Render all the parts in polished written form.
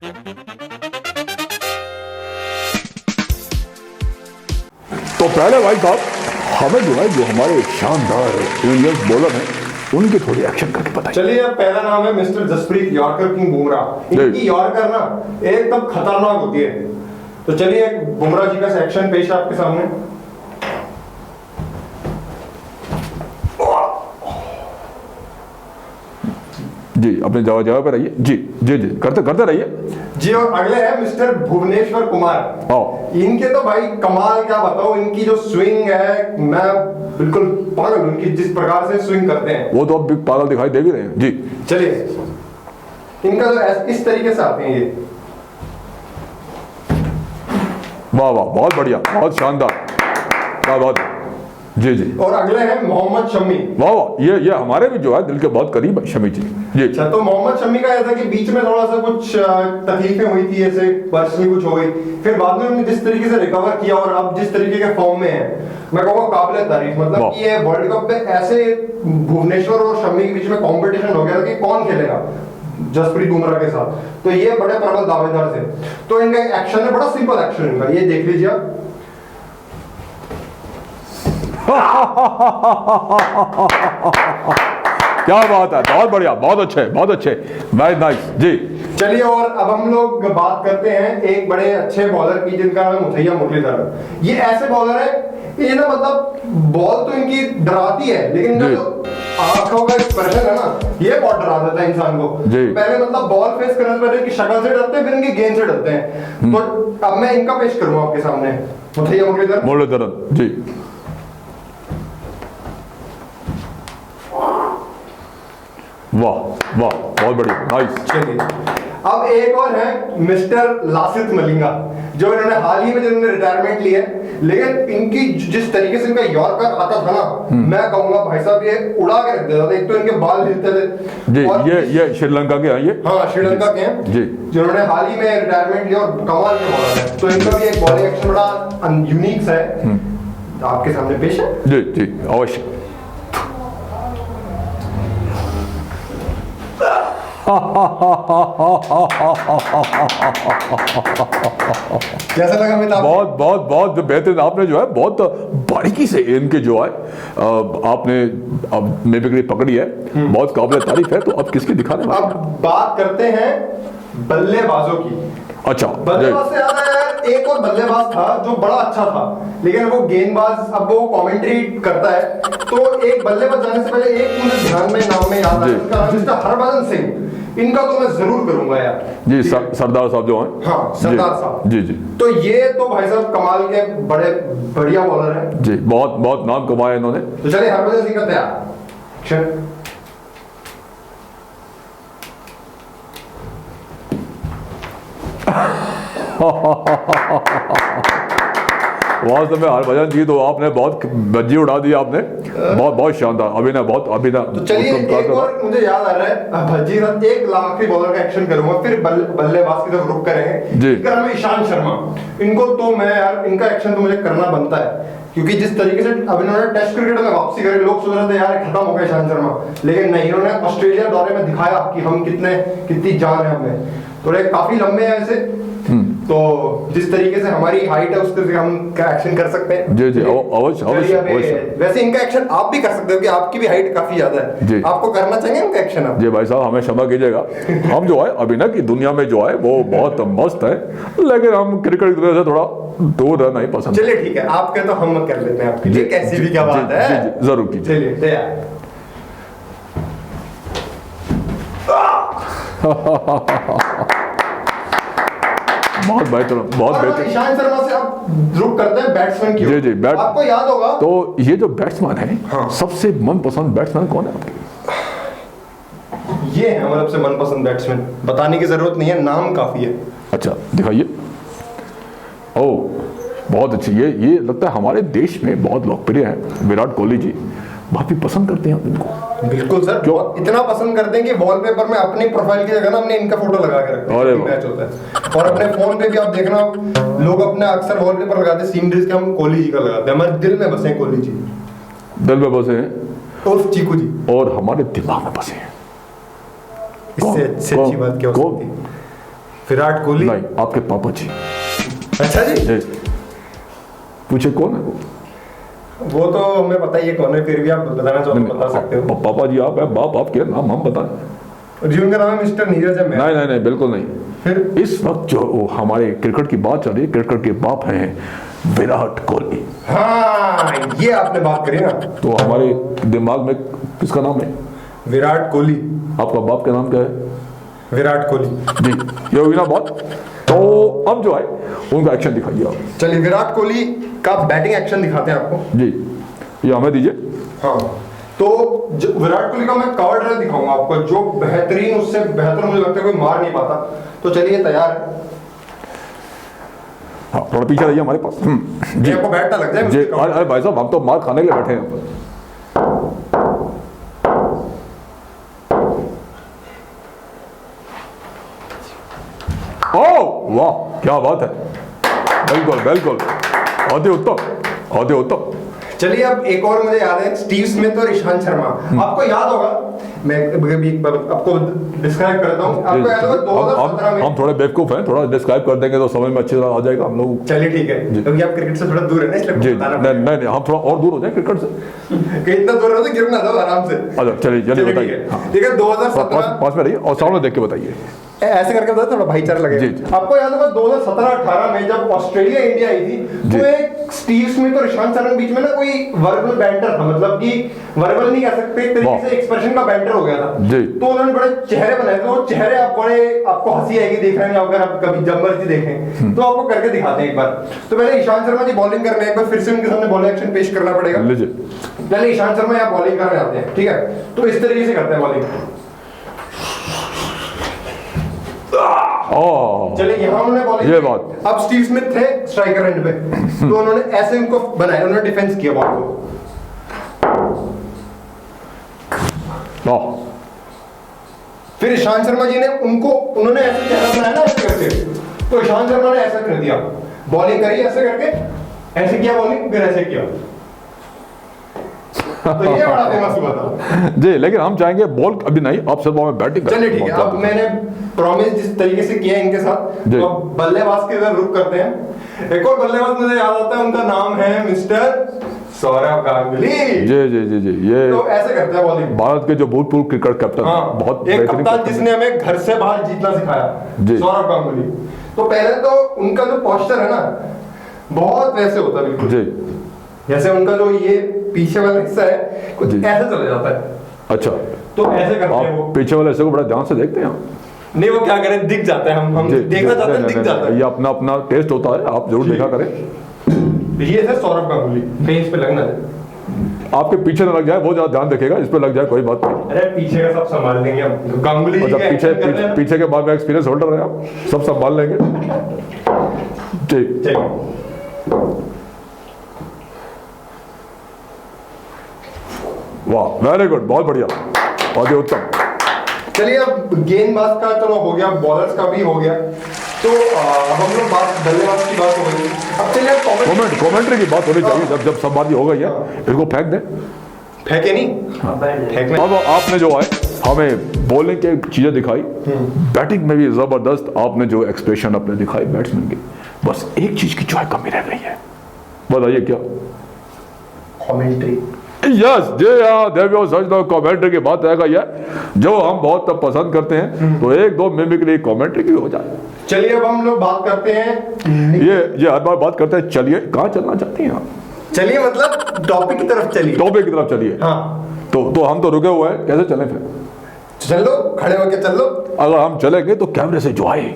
तो पहले भाई साहब हमें जो है जो हमारे शानदार इंडियंस बॉलर हैं उनके थोड़ी एक्शन करके बताइए। चलिए, अब पहला नाम है mister Jasprit yorker king Bumrah. इनकी यॉर्कर ना एकदम खतरनाक होती है। तो चलिए बुमराह जी का सेक्शन पेश है आपके सामने। जी अपने जगह पे रहिए। जी जी जी करते करते रहिए जी। और अगले हैं मिस्टर भुवनेश्वर कुमार। इनके तो भाई कमाल क्या बताओ, इनकी जो स्विंग है मैं बिल्कुल पागल हूं, इनकी जिस प्रकार से स्विंग करते हैं वो तो अब पागल दिखाई दे भी रहे हैं। जी चलिए, इनका जो इस तरीके से आते हैं ये। वाह वाह, बहुत बढ़िया, बहुत शानदार, क्या बात है। जी जी। और अगले हैं मोहम्मद शमी। वाह वाह, ये हमारे भी जो है दिल के बहुत करीब है शमी जी। जी अच्छा, तो मोहम्मद शमी का ऐसा कि बीच में थोड़ा सा कुछ तकलीफें हुई थी, ऐसे पर्सनली कुछ हो गई, फिर बाद में उन्होंने जिस तरीके से रिकवर किया और अब जिस तरीके के फॉर्म में है, मैं कहूँगा काबिल तारीफ। मतलब कि ये वर्ल्ड कप पे ऐसे भुवनेश्वर और शमी के बीच में कंपटीशन हो गया था कि कौन खेलेगा जसप्रीत बुमराह के साथ, तो ये बड़े प्रबल दावेदार थे। तो इनका एक्शन है बड़ा सिंपल एक्शन इनका, ये देख लीजिए आप। क्या बात है, बहुत बढ़िया, बहुत अच्छे, बहुत अच्छे, वेरी नाइस। जी चलिए, और अब हम लोग बात करते हैं एक बड़े अच्छे बॉलर की जिनका नाम मुथैया मुरलीधरन। ये ऐसे बॉलर है, ये ना मतलब बॉल तो इनकी डराती है, लेकिन जो आंखों का एक्सप्रेशन है ना, ये बहुत डरा देता है इंसान को। पहले मतलब बॉल फेस करने से पहले इनकी शक्ल से डरते हैं, फिर इनकी गेंद से डरते हैं। तो अब मैं इनका पेश करूंगा आपके सामने, मुथैया मुरलीधरन जी। वाह वाह, बहुत बढ़िया, नाइस। चलिए, अब एक और है मिस्टर लासित मलिंगा, जो इन्होंने हाल ही में जिन्होंने रिटायरमेंट ली है, लेकिन इनकी जिस तरीके से इनका यॉर्कर आता था ना, मैं कहूंगा भाई साहब ये उड़ा के रख देता था। एक तो इनके बाल हिलते थे जी। और ये श्रीलंका के हैं, ये हाँ श्रीलंका के हैं जी, जिन्होंने हाल ही में रिटायरमेंट लिया और कमाल के बॉलर है। तो इनका भी एक बॉलिंग एक्शन बड़ा यूनिक सा है, आपके सामने पेश है। जी जी अवश्य। कैसा लगा मैं बहुत बहुत बहुत बेहतरीन। आपने जो है बहुत बारीकी से इनके जो है आपने अब मेरे पकड़ी है, बहुत काबिल तारीफ है। तो अब किसकी दिखाने वाले? अब बात करते हैं बल्लेबाजों की। अच्छा, बल्लेबाज से याद आया, एक और बल्लेबाज था जो बड़ा अच्छा था, लेकिन वो गेंदबाज अब वो कमेंट्री करता है। तो एक बल्लेबाज जाने से पहले एक मुझे ध्यान में नाम में याद आया, उसका नाम है हरभजन सिंह। इनका तो मैं जरूर करूंगा यार जी। सरदार साहब जो हैं, हाँ सरदार साहब जी जी। तो ये तो भाई साहब कमाल के बड़े बढ़िया बॉलर हैं जी, बहुत बहुत नाम कमाया इन्होंने। तो चलिए हरभजन सिंह का तैयार। वास्तव में हरभजन जी तो आपने बहुत बज्जी उड़ा दी आपने, बहुत बहुत शानदार अभिनय, बहुत अभिनय। तो चलिए एक और मुझे याद आ रहा है भज्जी साहब, एक आखिरी बॉलर का एक्शन करूंगा, फिर बल्लेबाज की तरफ रुक करेंगे जी। इनका नाम है ईशांत शर्मा। इनको तो मैं यार इनका एक्शन तो मुझे करना बनता है, क्योंकि जिस तरीके से अब इन्होंने टेस्ट क्रिकेट में वापसी करी, लोग सोच रहे थे यार खत्म हो गया ईशांत शर्मा, लेकिन नहीं, इन्होंने ऑस्ट्रेलिया दौरे में दिखाया कि हम कितनी जान है हमें। थोड़े काफी लंबे हैं ऐसे, तो जिस तरीके से हमारी हाइट है उस तरीके से हम एक्शन कर सकते हैं। जी जी अवश्य अवश्य। वैसे इनका एक्शन आप भी कर सकते हो कि आपकी भी हाइट काफी ज्यादा है, आपको करना चाहिए इनका एक्शन आप। जी भाई साहब हमें क्षमा कीजिएगा, हम जो है अभिनय की दुनिया में जो है वो बहुत मस्त है, लेकिन हम क्रिकेट की दुनिया से थोड़ा दूर रहना ही पसंद। चलिए ठीक है, आपके तो हम कर लेते हैं आपके लिए, कैसी भी क्या बात है, जरूर कीजिए। चलिए तैयार। बहुत बेहतर, बहुत बेहतर। ईशांत शर्मा से आप रुक करते हैं बैट्समैन की। जी जी, आपको याद होगा तो ये जो बैट्समैन है, हाँ। सबसे मनपसंद बैट्समैन कौन है आपके? ये है हमारे सबसे मनपसंद बैट्समैन, बताने की जरूरत नहीं है, नाम काफी है। अच्छा दिखाइए। ओह बहुत अच्छी, ये लगता है हमारे देश में बहुत लोकप्रिय है, विराट कोहली जी बहुत ही पसंद करते हैं इनको। बिल्कुल सर, क्यों इतना पसंद करते हैं कि वॉलपेपर में अपनी प्रोफाइल की जगह ना हमने इनका फोटो लगा के रखा है, मैच होता है। और अपने फोन पे भी आप देखना, लोग अपने अक्सर वॉलपेपर लगाते हैं सीनरीज के, हम कोहली जी का लगाते हैं, हमारे दिल में बसे हैं कोहली जी, दिल में बसे हैं, और चीकू जी, और हमारे दिमाग में बसे हैं। इससे अच्छी बात क्या हो सकती है? विराट कोहली? नहीं, आपके पापा जी। अच्छा जी। जी, पूछे कौन है वो? वो तो हमें पता ही है कौन है, फिर भी आप बताना चाहो तो बता सकते हो। पापा जी आप है, बाप आपके नाम हम बताएं। जी उनका नाम है मिस्टर नीरज है। नहीं नहीं नहीं, बिल्कुल नहीं। फिर इस वक्त जो हमारे क्रिकेट की बात चल रही है, क्रिकेट के बाप हैं विराट कोहली। हाँ, ये आपने बात करी ना, तो हमारे दिमाग में किसका नाम है? विराट कोहली। आपका बाप का नाम क्या है? विराट कोहली जी, ये होगी ना बात। तो अब जो है उनका एक्शन दिखाइए आप। चलिए विराट कोहली का बैटिंग एक्शन दिखाते हैं आपको। जी, ये हमें दीजिए। हाँ, तो विराट कोहली का मैं कवर ड्राइव दिखाऊंगा आपको, जो बेहतरीन, उससे बेहतर मुझे लगता है कोई मार नहीं पाता। तो चलिए तैयार है? हाँ, थोड़ा पीछे रहिए हमारे पास। जी, आपको बैठना लग जाए जी। अरे भाई साहब, हम तो मार खाने के लिए बैठे हैं यहाँ पर। ओह वाह, क्या बात है। बिल्कुल बिल्कुल, अति उत्तम, अति उत्तम। चलिए अब एक और मुझे याद है, स्टीव स्मिथ और ईशांत शर्मा। आपको याद होगा, मैं आपको डिस्क्राइब करता हूँ। आपको याद होगा 2017 में, हम थोड़े बेवकूफ हैं, थोड़ा डिस्क्राइब कर देंगे तो समझ में अच्छी तरह आ जाएगा हम लोग। चलिए ठीक है, क्योंकि आप क्रिकेट से थोड़ा दूर है ना, इसलिए जी, बताना नहीं नहीं, हम थोड़ा और दूर हो जाए क्रिकेट से। कि इतना दूर हो तो गिर ना दो आराम से। अच्छा चलिए चलिए बताइए। ठीक है, 2017 पास में रहिए और सामने देख के बताइए। ऐसे करके बताओ, थोड़ा भाईचारा लगेगा। आपको याद होगा 2017-18 में जब ऑस्ट्रेलिया इंडिया आई थी, तो एक स्टीव स्मिथ और ईशांत शर्मा के बीच में ना कोई वर्बल बैंटर था, मतलब कि वर्बल नहीं कह सकते, एक तरीके से एक्सप्रेशन का बैंटर हो गया था। तो उन्होंने बड़े चेहरे बनाए थे, वो चेहरे आप बड़े, आपको हंसी आएगी देखने में अगर आप कभी जब मर्जी देखें तो। आपको करके दिखाते हैं एक बार। तो पहले ईशांत शर्मा जी बॉलिंग कर रहे हैं, एक बार फिर से उनके सामने बॉलिंग एक्शन पेश करना पड़ेगा। पहले ईशांत शर्मा यहाँ बॉलिंग करने आते हैं, ठीक है? तो इस तरीके से करते हैं बॉलिंग। चलिए यहाँ उन्होंने बॉलिंग, ये बात। अब स्टीव स्मिथ थे स्ट्राइकर एंड पे, तो उन्होंने ऐसे उनको बनाया, उन्होंने डिफेंस किया बॉल को। फिर ईशांत शर्मा जी ने उन्होंने ऐसे चेहरा बनाया ना, ऐसे करके, तो ईशांत शर्मा ने ऐसा कर दिया, बॉलिंग करी ऐसे करके, ऐसे किया बॉलिंग, फिर ऐसे किया। तो ये बड़ा फेमस हुआ था जी। लेकिन हम चाहेंगे बॉल अभी नहीं, आप सिर्फ हमें बैटिंग। चलिए ठीक है, अब मैंने प्रॉमिस जिस तरीके से किया इनके साथ, तो अब बल्लेबाज की तरफ रुक करते हैं। एक और बल्लेबाज मुझे याद आता है, उनका नाम है मिस्टर सौरव गांगुली। जी जी जी जी, ये तो ऐसे करते हैं बॉलिंग। भारत के जो भूतपूर्व क्रिकेट कैप्टन, बहुत एक कप्तान जिसने हमें घर से बाहर जीतना सिखाया, सौरव गांगुली। तो पहले तो उनका जो पोस्चर है ना, बहुत वैसे होता है बिल्कुल जी, जैसे उनका जो ये पीछे वाला हिस्सा है कुछ ऐसे चला जाता है। अच्छा, तो ऐसे करते हैं वो। पीछे वाले हिस्से को बड़ा ध्यान से देखते हैं। नहीं, वो क्या करें, दिख जाता है, हम देखना चाहते हैं, दिख जाता है। ये अपना अपना टेस्ट होता है, आप जरूर देखा करें। ये है सौरव गांगुली, कहीं इस पे लगना है, आपके पीछे न लग जाए, बहुत ज्यादा ध्यान रखिएगा, इस पे लग जाए कोई बात नहीं। अरे पीछे का सब संभाल लेंगे हम, गांगुली जी अच्छा, पीछे के बाद में एक्सपीरियंस होल्डर है आप, सब संभाल लेंगे। ठीक, वाह, वेरी गुड, बहुत बढ़िया, बहुत ही उत्तम। चलिए अब गेंदबाज का चलो हो गया, बॉलर्स का भी हो गया, तो हम लोग बल्लेबाज की बात हो गई। अब चलिए कमेंट्री की बात होनी चाहिए। जब सब बात हो गई है, इसको फेंक दें। फेंके नहीं, अब आपने जो है हमें बॉलिंग के चीजें दिखाई, बैटिंग में भी जबरदस्त आपने जो एक्सप्रेशन अपने दिखाई बैट्समैन के, बस एक चीज की जो है कमी रह गई है, बताइए क्या? कमेंट्री। यस जी, हाँ, देवियों सच दो, कमेंट्री की बात रहेगा ये, जो हम बहुत पसंद करते हैं, तो एक दो मिमिक्री कमेंट्री की हो जाए। चलिए अब हम लोग बात करते हैं, ये हर बार बात करते हैं। चलिए, कहाँ चलना चाहती हैं आप? चलिए मतलब टॉपिक की तरफ चलिए। टॉपिक की तरफ चलिए। हाँ, तो हम तो रुके हुए हैं, कैसे चलें फिर? चल लो, खड़े होके चल लो। अगर हम चलेंगे तो कैमरे से जो आए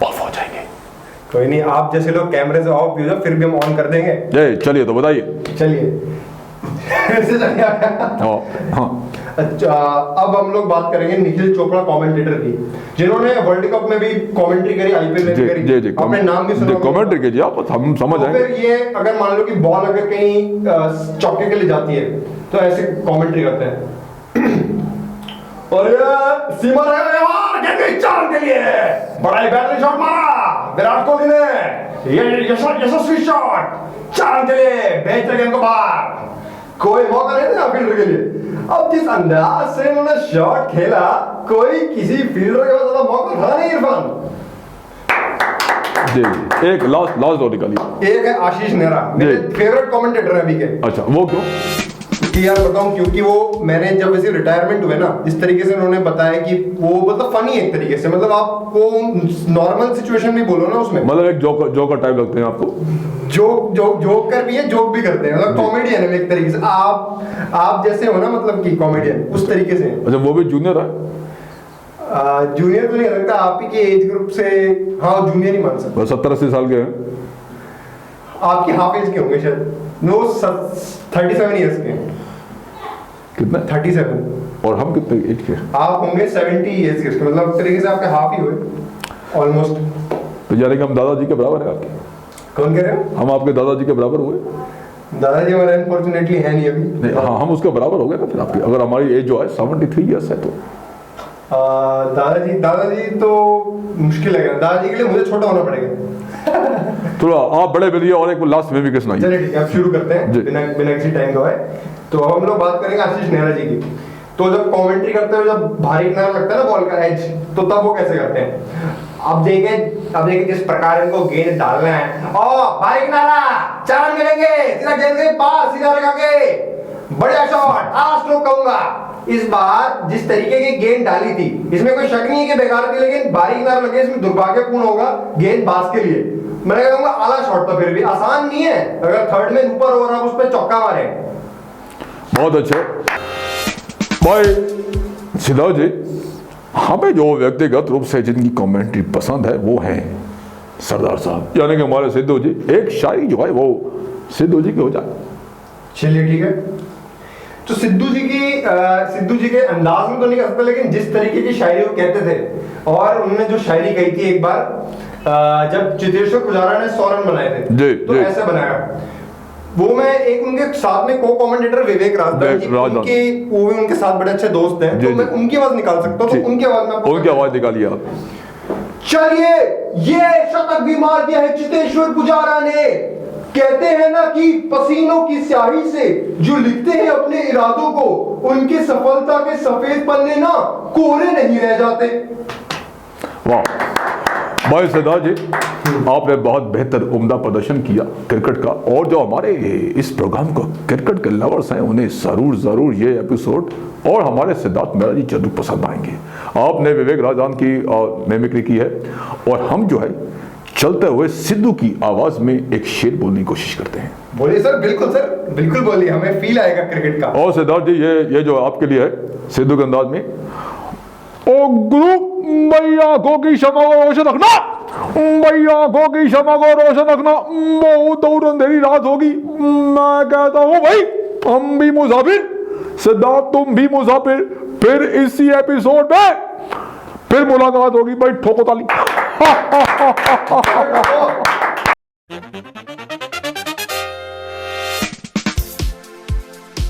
ऑफ हो जाएंगे। कोई नहीं, आप जैसे लोग कैमरे से ऑफ भी हो, फिर भी हम ऑन कर देंगे। चलिए, तो बताइए। चलिए हाँ, अच्छा, अब हम लोग बात करेंगे निखिल चोपड़ा कमेंटेटर की, जिन्होंने वर्ल्ड कप में भी कमेंट्री करी, आईपीएल में भी करी। आपने नाम भी सुना, कमेंट्री कीजिए आप, हम समझ आएंगे। फिर ये अगर मान लो कि बॉल अगर कहीं चौके के लिए जाती है, तो ऐसे कमेंट्री करते हैं। और ये सीमा चार के लिए बड़ा ही बेहतरीन शॉट मारा विराट कोहली ने, ये यशस्वी शॉट, चार के लिए भेज रहे गेंद को बाहर, कोई मौका नहीं था फील्डर के लिए। अब जिस अंदाज से उन्होंने शॉट खेला, कोई किसी फील्डर के पास ज्यादा मौका था नहीं इरफान। जी जी, एक लास्ट और निकालिए। एक है आशीष नेहरा, मेरे फेवरेट कमेंटेटर है अभी के। अच्छा, वो क्यों? कि यार बताऊं, क्योंकि वो मैंने जब वैसे रिटायरमेंट हुए ना, जिस तरीके से उन्होंने बताया कि वो मतलब फनी एक तरीके से, मतलब आपको नॉर्मल सिचुएशन भी बोलो ना उसमें, मतलब एक जोकर टाइप लगते हैं आपको? जोकर भी है, जोक भी करते हैं, मतलब कॉमेडियन है एक तरीके से। आप जैसे हो ना, मतलब कि कॉमेडियन उस तरीके से। अच्छा, वो भी जूनियर है? जूनियर तो नहीं लगता, आप ही के एज ग्रुप से। हाँ, जूनियर ही मान सकते। 70-80 साल के हैं? आपकी हाफ एज के होंगे शायद। नो, 37 ईयर्स के। कितना? 37। और हम कितने एज के? आप होंगे 70 ईयर्स के, मतलब एक तरीके से आपके हाफ ही हुए ऑलमोस्ट। तो यानी कि हम दादाजी के बराबर है आपके? कौन कह रहे हो? हम आपके दादाजी के बराबर हुए? दादाजी हमारे अनफॉर्चुनेटली है नहीं अभी। नहीं, हाँ, हम उसके बराबर हो गए ना फिर आपके, अगर हमारी एज जो है 73 ईयर्स है तो। दादाजी तो मुश्किल है, दादाजी के लिए मुझे छोटा होना पड़ेगा। थोड़ा आप बड़े बनिए और एक लास्ट में भी किस चलिए ठीक है, अब शुरू करते हैं बिना किसी टाइम गवाए। तो हम लोग बात करेंगे आशीष नेहरा जी की। तो जब कमेंट्री करते हुए जब भारी किनारा लगता है ना बॉल का एज, तो तब वो कैसे करते हैं? अब देखें जिस प्रकार इनको गेंद डालना है। ओ भारी किनारा, 4 रन मिलेंगे, सीधा गेंद के पास, सीधा लगा के बढ़िया शॉट, आज स्ट्रोक कहूंगा। इस बार जिस तरीके की गेंद डाली थी, इसमें कोई शक नहीं है कि बेकार थी, लेकिन भारी किनारा लगे, इसमें दुर्भाग्यपूर्ण होगा गेंद बाज के लिए। मैं कहूंगा आला शॉट, तो फिर भी आसान नहीं है। अगर थर्ड में ऊपर हो रहा है, उस पर चौका मारे। बहुत अच्छे भाई सिद्धार्थ जी। हमें जो व्यक्तिगत रूप से जिनकी कमेंट्री पसंद है वो है सरदार साहब, यानी कि हमारे सिद्धू जी। एक शायरी जो है वो सिद्धू जी की हो जाए। चलिए ठीक है। तो सिद्धू जी के अंदाज में तो नहीं कह सकते, लेकिन जिस तरीके की शायरी वो कहते थे, और उन्होंने जो शायरी कही थी एक बार जब चितेश्वर पुजारा ने 100 रन बनाए थे, जी, तो जी। ऐसे बनाया। वो मैं एक उनके साथ में को कमेंटेटर विवेक राजदान जी, वो भी उनके साथ बड़े अच्छे दोस्त हैं, तो मैं उनकी आवाज निकाल सकता हूँ। तो उनकी आवाज में उनकी आवाज निकालिए आप। चलिए, ये शतक भी मार दिया है चितेश्वर पुजारा ने। कहते हैं ना कि पसीनों की स्याही से जो लिखते हैं अपने इरादों को, उनकी सफलता के सफेद पन्ने ना कोरे नहीं रह जाते। वाह भाई सिद्धार्थ जी, आपने बहुत बेहतर उम्दा प्रदर्शन किया क्रिकेट का। और जो हमारे इस प्रोग्राम को क्रिकेट के लवर्स हैं, उन्हें जरूर ये एपिसोड और हमारे सिद्धार्थ मेहरा जी जरूर पसंद आएंगे। आपने विवेक राजदान की मिमिक्री की है, और हम जो है चलते हुए सिद्धू की आवाज में एक शेर बोलने की कोशिश करते हैं। बोलिए सर, बिल्कुल बोलिए, हमें फील आएगा क्रिकेट का। और सिद्धार्थ जी, ये जो आपके लिए है सिद्धू के अंदाज में। ओ गुरु, मैया को की क्षमा को रोशन रखना, मैया को की क्षमा को रोशन रखना, बहुत दूर अंधेरी रात होगी। मैं कहता हूँ भाई, हम भी मुसाफिर, सिद्धार्थ तुम भी मुसाफिर। फिर इसी एपिसोड में फिर मुलाकात होगी भाई। ठोको ताली।